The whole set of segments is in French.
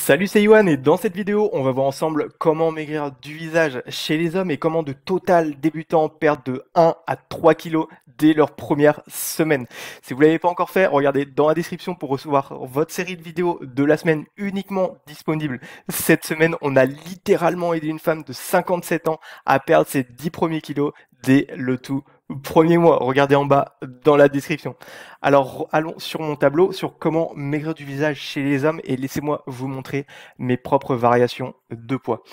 Salut, c'est Yohan et dans cette vidéo, on va voir ensemble comment maigrir du visage chez les hommes et comment de total débutants perdent de 1 à 3 kilos dès leur première semaine. Si vous ne l'avez pas encore fait, regardez dans la description pour recevoir votre série de vidéos de la semaine uniquement disponible. Cette semaine, on a littéralement aidé une femme de 57 ans à perdre ses 10 premiers kilos dès le tout premier mois. Regardez en bas dans la description. Alors allons sur mon tableau sur comment maigrir du visage chez les hommes et laissez-moi vous montrer mes propres variations de poids.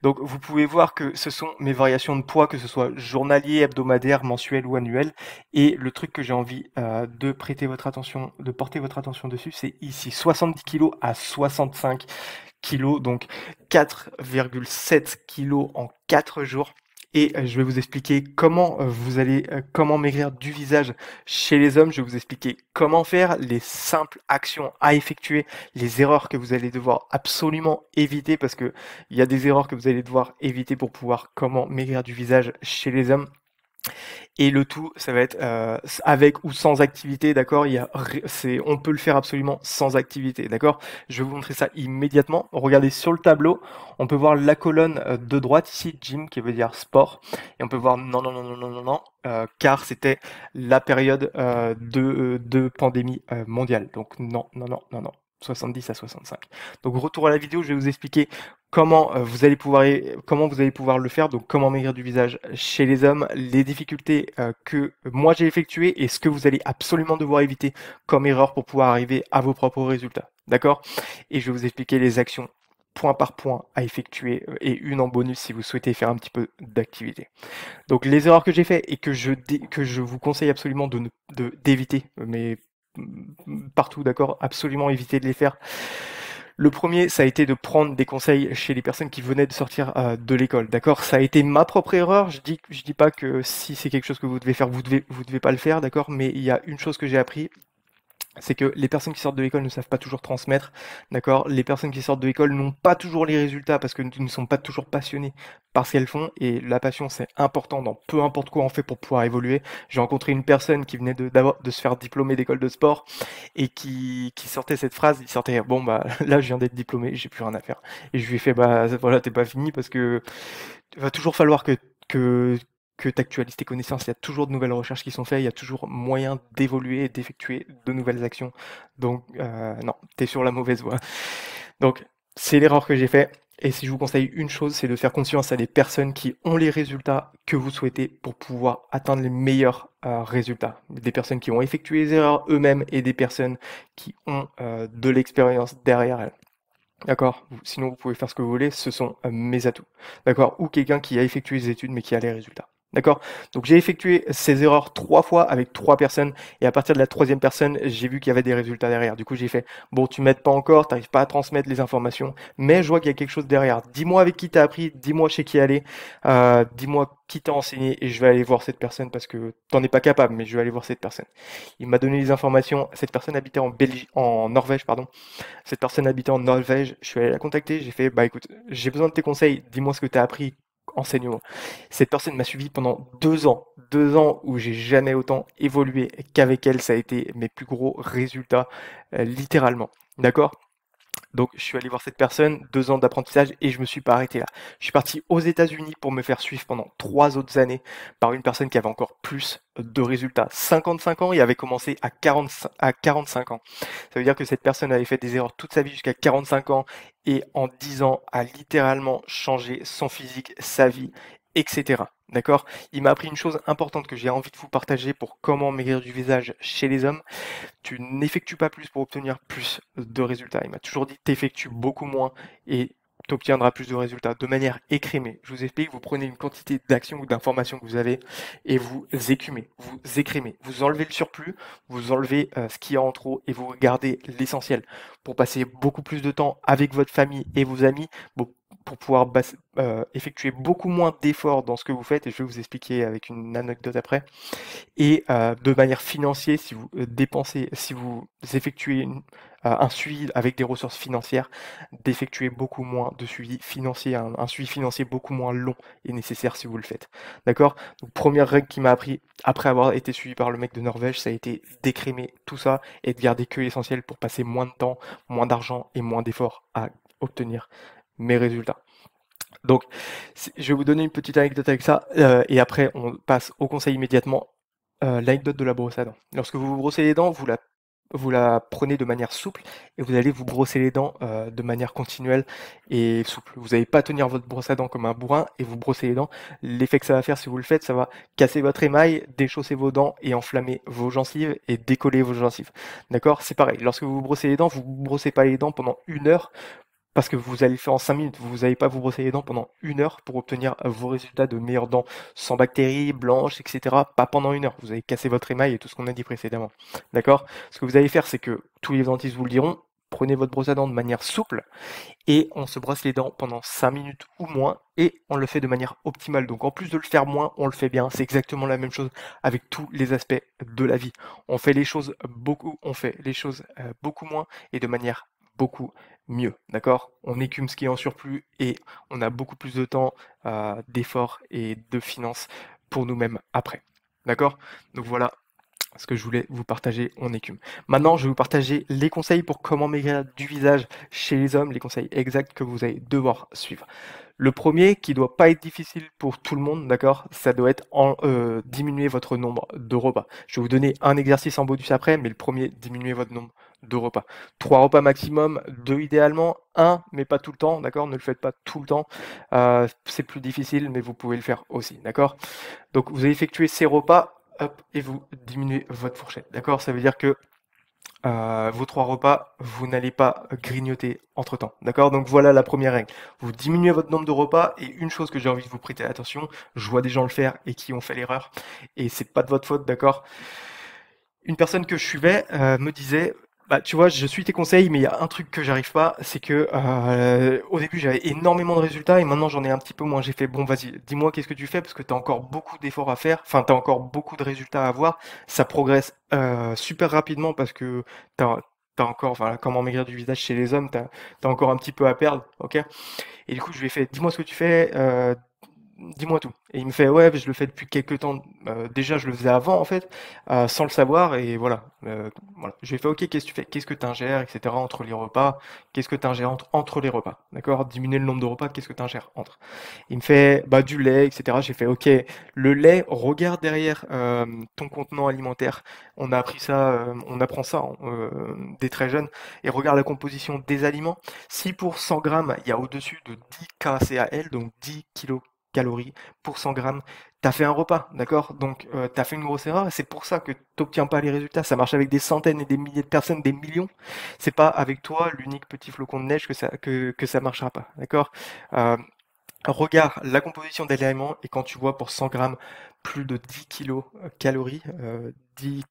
Donc vous pouvez voir que ce sont mes variations de poids, que ce soit journalier, hebdomadaire, mensuel ou annuel. Et le truc que j'ai envie de prêter votre attention, de porter votre attention dessus, c'est ici 70 kg à 65 kg, donc 4,7 kg en 4 jours. Et je vais vous expliquer comment comment maigrir du visage chez les hommes. Je vais vous expliquer comment faire, les simples actions à effectuer, les erreurs que vous allez devoir absolument éviter parce que il y a des erreurs que vous allez devoir éviter pour pouvoir comment maigrir du visage chez les hommes. Et le tout, ça va être avec ou sans activité, d'accord. On peut le faire absolument sans activité, d'accord. Je vais vous montrer ça immédiatement. Regardez sur le tableau, on peut voir la colonne de droite ici, gym, qui veut dire sport, et on peut voir non, non, non, non, non, non, non, car c'était la période de pandémie mondiale. Donc non, non, non, non, non. 70 à 65. Donc retour à la vidéo, je vais vous expliquer comment comment vous allez pouvoir le faire, donc comment maigrir du visage chez les hommes, les difficultés que moi j'ai effectuées et ce que vous allez absolument devoir éviter comme erreur pour pouvoir arriver à vos propres résultats. D'accord? Et je vais vous expliquer les actions point par point à effectuer et une en bonus si vous souhaitez faire un petit peu d'activité. Donc les erreurs que j'ai fait et que je vous conseille absolument d'éviter, mais partout, d'accord? Absolument éviter de les faire. Le premier, ça a été de prendre des conseils chez les personnes qui venaient de sortir de l'école, d'accord? Ça a été ma propre erreur. Je dis pas que si c'est quelque chose que vous devez faire, vous devez pas le faire, d'accord? Mais il y a une chose que j'ai appris, c'est que les personnes qui sortent de l'école ne savent pas toujours transmettre, d'accord? Les personnes qui sortent de l'école n'ont pas toujours les résultats parce que ne sont pas toujours passionnés par ce qu'elles font et la passion c'est important dans peu importe quoi on fait pour pouvoir évoluer. J'ai rencontré une personne qui venait de se faire diplômer d'école de sport et qui sortait cette phrase, il sortait bon bah là je viens d'être diplômé, j'ai plus rien à faire. Et je lui ai fait bah voilà, t'es pas fini parce que il va toujours falloir que que tu actualises tes connaissances, il y a toujours de nouvelles recherches qui sont faites, il y a toujours moyen d'évoluer et d'effectuer de nouvelles actions. Donc non, tu es sur la mauvaise voie. Donc c'est l'erreur que j'ai fait. Et si je vous conseille une chose, c'est de faire confiance à des personnes qui ont les résultats que vous souhaitez pour pouvoir atteindre les meilleurs résultats. Des personnes qui ont effectué les erreurs eux-mêmes et des personnes qui ont de l'expérience derrière elles. D'accord? Sinon, vous pouvez faire ce que vous voulez, ce sont mes atouts. D'accord? Ou quelqu'un qui a effectué les études mais qui a les résultats. D'accord? Donc j'ai effectué ces erreurs 3 fois avec 3 personnes et à partir de la troisième personne, j'ai vu qu'il y avait des résultats derrière. Du coup, j'ai fait, bon, tu m'aides pas encore, t'arrives pas à transmettre les informations, mais je vois qu'il y a quelque chose derrière. Dis-moi avec qui t'as appris, dis-moi chez qui aller, dis-moi qui t'a enseigné et je vais aller voir cette personne parce que t'en es pas capable, mais je vais aller voir cette personne. Il m'a donné les informations. Cette personne habitait en Norvège, pardon. Cette personne habitait en Norvège, je suis allé la contacter, j'ai fait, bah écoute, j'ai besoin de tes conseils, dis-moi ce que tu as appris, enseigne-moi. Cette personne m'a suivi pendant 2 ans, 2 ans où j'ai jamais autant évolué qu'avec elle, ça a été mes plus gros résultats, littéralement. D'accord? Donc, je suis allé voir cette personne, 2 ans d'apprentissage, et je me suis pas arrêté là. Je suis parti aux États-Unis pour me faire suivre pendant 3 autres années par une personne qui avait encore plus de résultats. 55 ans et avait commencé à 45 ans. Ça veut dire que cette personne avait fait des erreurs toute sa vie jusqu'à 45 ans et en 10 ans a littéralement changé son physique, sa vie, etc. D'accord? Il m'a appris une chose importante que j'ai envie de vous partager pour comment maigrir du visage chez les hommes. Tu n'effectues pas plus pour obtenir plus de résultats. Il m'a toujours dit t'effectues beaucoup moins et tu obtiendras plus de résultats de manière écrémée. Je vous explique, vous prenez une quantité d'actions ou d'informations que vous avez et vous écumez, vous écrémez, vous enlevez le surplus, vous enlevez ce qu'il y a en trop et vous gardez l'essentiel pour passer beaucoup plus de temps avec votre famille et vos amis, pour pouvoir effectuer beaucoup moins d'efforts dans ce que vous faites et je vais vous expliquer avec une anecdote après et de manière financière, si vous dépensez, si vous effectuez un suivi avec des ressources financières, d'effectuer beaucoup moins de suivi financier, un suivi financier beaucoup moins long est nécessaire si vous le faites. D'accord? Donc première règle qui m'a appris après avoir été suivi par le mec de Norvège, ça a été d'écrémer tout ça et de garder que l'essentiel pour passer moins de temps, moins d'argent et moins d'efforts obtenir mes résultats. Donc, je vais vous donner une petite anecdote avec ça, et après on passe au conseil immédiatement. L'anecdote de la brosse à dents. Lorsque vous vous brossez les dents, vous la prenez de manière souple et vous allez vous brosser les dents de manière continuelle et souple. Vous n'allez pas tenir votre brosse à dents comme un bourrin et vous brosser les dents. L'effet que ça va faire si vous le faites, ça va casser votre émail, déchausser vos dents et enflammer vos gencives et décoller vos gencives. D'accord? C'est pareil. Lorsque vous vous brossez les dents, vous ne brossez pas les dents pendant 1 heure parce que vous allez le faire en 5 minutes, vous n'allez pas vous brosser les dents pendant 1 heure pour obtenir vos résultats de meilleures dents sans bactéries, blanches, etc. Pas pendant 1 heure, vous allez casser votre émail et tout ce qu'on a dit précédemment. D'accord? Ce que vous allez faire, c'est que tous les dentistes vous le diront, prenez votre brosse à dents de manière souple et on se brosse les dents pendant 5 minutes ou moins et on le fait de manière optimale. Donc en plus de le faire moins, on le fait bien. C'est exactement la même chose avec tous les aspects de la vie. On fait les choses beaucoup moins et de manière beaucoup mieux, d'accord? On écume ce qui est en surplus et on a beaucoup plus de temps, d'efforts et de finances pour nous-mêmes après, d'accord? Donc voilà ce que je voulais vous partager en écume. Maintenant, je vais vous partager les conseils pour comment maigrir du visage chez les hommes, les conseils exacts que vous allez devoir suivre. Le premier, qui doit pas être difficile pour tout le monde, d'accord? Ça doit être diminuer votre nombre de repas. Je vais vous donner un exercice en bonus après, mais le premier, diminuer votre nombre de repas. 3 repas maximum, 2 idéalement, 1, mais pas tout le temps, d'accord? Ne le faites pas tout le temps. C'est plus difficile, mais vous pouvez le faire aussi, d'accord? Donc vous allez effectuer ces repas, hop, et vous diminuez votre fourchette, d'accord? Ça veut dire que vos 3 repas, vous n'allez pas grignoter entre temps, d'accord? Donc voilà la première règle. Vous diminuez votre nombre de repas et une chose que j'ai envie de vous prêter attention, je vois des gens le faire et qui ont fait l'erreur et c'est pas de votre faute, d'accord? Une personne que je suivais me disait, bah tu vois, je suis tes conseils, mais il y a un truc que j'arrive pas, c'est que au début j'avais énormément de résultats et maintenant j'en ai un petit peu moins. J'ai fait, bon vas-y, dis-moi qu'est-ce que tu fais parce que tu as encore beaucoup d'efforts à faire, enfin tu as encore beaucoup de résultats à avoir, ça progresse super rapidement parce que t'as encore, voilà, comment maigrir du visage chez les hommes, t'as encore un petit peu à perdre, ok? Et du coup je lui ai fait, dis-moi ce que tu fais, dis-moi tout. Et il me fait, ouais, je le fais depuis quelques temps. Déjà, je le faisais avant, en fait, sans le savoir, et voilà. Voilà. Je lui ai fait, ok, qu'est-ce que tu fais? Qu'est-ce que tu ingères, etc., entre les repas? Qu'est-ce que tu ingères entre les repas? D'accord? Diminuer le nombre de repas, qu'est-ce que tu ingères entre? Il me fait, bah, du lait, etc. J'ai fait, ok, le lait, regarde derrière ton contenant alimentaire. On a appris ça, on apprend ça hein, dès très jeune, et regarde la composition des aliments. Si pour 100 grammes, il y a au-dessus de 10 kcal, donc 10 kilocalories pour 100 grammes, t'as fait un repas, d'accord? Donc t'as fait une grosse erreur, et c'est pour ça que t'obtiens pas les résultats. Ça marche avec des centaines et des milliers de personnes, des millions. C'est pas avec toi, l'unique petit flocon de neige, que ça marchera pas, d'accord? Euh, Regarde la composition des aliments et quand tu vois pour 100 grammes plus de 10 kilocalories, 10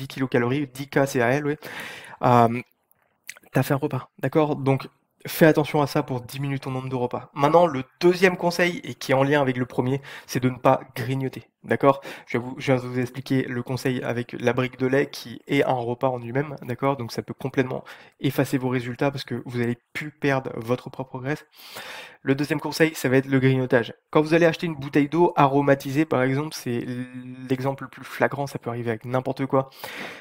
kilocalories, 10 kcal, ouais, euh, t'as fait un repas, d'accord? Donc, fais attention à ça pour diminuer ton nombre de repas. Maintenant, le deuxième conseil, et qui est en lien avec le premier, c'est de ne pas grignoter, d'accord? Je viens de vous expliquer le conseil avec la brique de lait qui est un repas en lui-même, d'accord? Donc, ça peut complètement effacer vos résultats parce que vous allez plus perdre votre propre graisse. Le deuxième conseil, ça va être le grignotage. Quand vous allez acheter une bouteille d'eau aromatisée, par exemple, c'est l'exemple le plus flagrant, ça peut arriver avec n'importe quoi.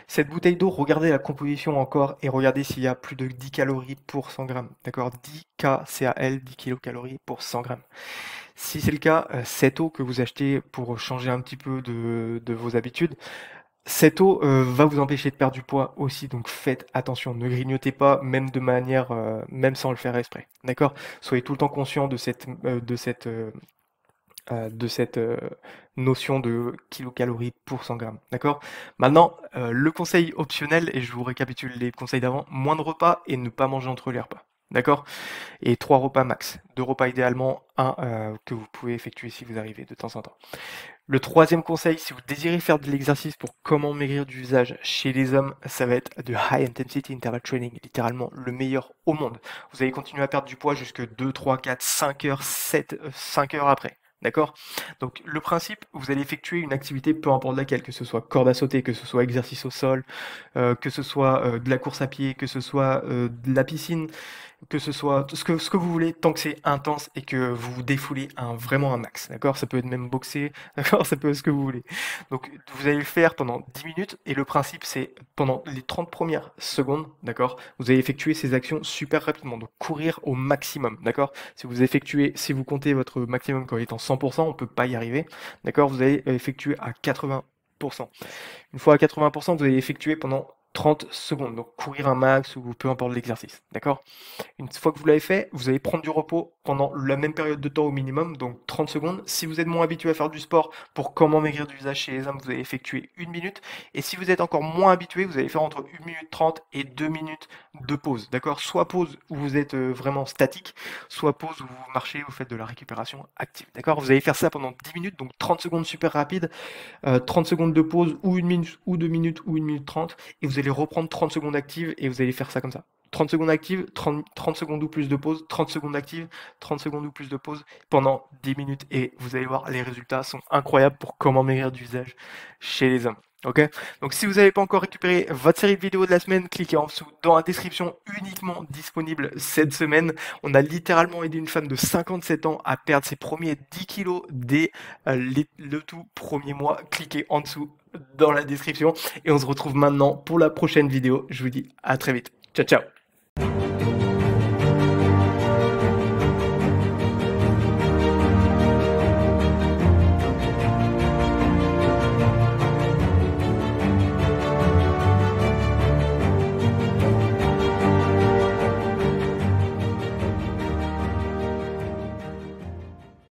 Cette bouteille d'eau, regardez la composition encore et regardez s'il y a plus de 10 calories pour 100 grammes. D'accord? 10 kcal, 10 kilocalories pour 100 grammes. Si c'est le cas, cette eau que vous achetez pour changer un petit peu de vos habitudes, cette eau va vous empêcher de perdre du poids aussi, donc faites attention, ne grignotez pas, même de manière, même sans le faire exprès, d'accord? Soyez tout le temps conscient de cette notion de kilocalories pour 100 grammes, d'accord? Maintenant, le conseil optionnel, et je vous récapitule les conseils d'avant, moins de repas et ne pas manger entre les repas, d'accord? Et 3 repas max, 2 repas idéalement, un que vous pouvez effectuer si vous arrivez de temps en temps. Le troisième conseil, si vous désirez faire de l'exercice pour comment maigrir du visage chez les hommes, ça va être du high intensity interval training, littéralement le meilleur au monde. Vous allez continuer à perdre du poids jusque 2, 3, 4, 5 heures, 7, 5 heures après. D'accord? Donc le principe, vous allez effectuer une activité peu importe laquelle, que ce soit corde à sauter, que ce soit exercice au sol, que ce soit de la course à pied, que ce soit de la piscine, que ce soit ce que vous voulez, tant que c'est intense et que vous vous défoulez vraiment un max, d'accord? Ça peut être même boxer, d'accord? Ça peut être ce que vous voulez. Donc vous allez le faire pendant 10 minutes et le principe c'est pendant les 30 premières secondes, d'accord? Vous allez effectuer ces actions super rapidement, donc courir au maximum, d'accord? Si vous comptez votre maximum quand il est en 100%, on peut pas y arriver, d'accord? Vous allez effectuer à 80%. Une fois à 80%, vous allez effectuer pendant 30 secondes, donc courir un max ou peu importe l'exercice, d'accord? Une fois que vous l'avez fait, vous allez prendre du repos pendant la même période de temps au minimum, donc 30 secondes. Si vous êtes moins habitué à faire du sport, pour comment maigrir du visage chez les hommes, vous allez effectuer 1 minute. Et si vous êtes encore moins habitué, vous allez faire entre 1 minute 30 et 2 minutes de pause, d'accord? Soit pause où vous êtes vraiment statique, soit pause où vous marchez, vous faites de la récupération active, d'accord? Vous allez faire ça pendant 10 minutes, donc 30 secondes super rapide, 30 secondes de pause ou 1 minute ou 2 minutes ou 1 minute 30 et vous allez reprendre 30 secondes actives et vous allez faire ça comme ça. 30 secondes actives, 30 secondes ou plus de pause, 30 secondes actives, 30 secondes ou plus de pause pendant 10 minutes et vous allez voir, les résultats sont incroyables pour comment maigrir du visage chez les hommes. Ok? Donc si vous n'avez pas encore récupéré votre série de vidéos de la semaine, cliquez en dessous dans la description, uniquement disponible cette semaine. On a littéralement aidé une femme de 57 ans à perdre ses premiers 10 kilos dès le tout premier mois. Cliquez en dessous dans la description et on se retrouve maintenant pour la prochaine vidéo. Je vous dis à très vite. Ciao ciao.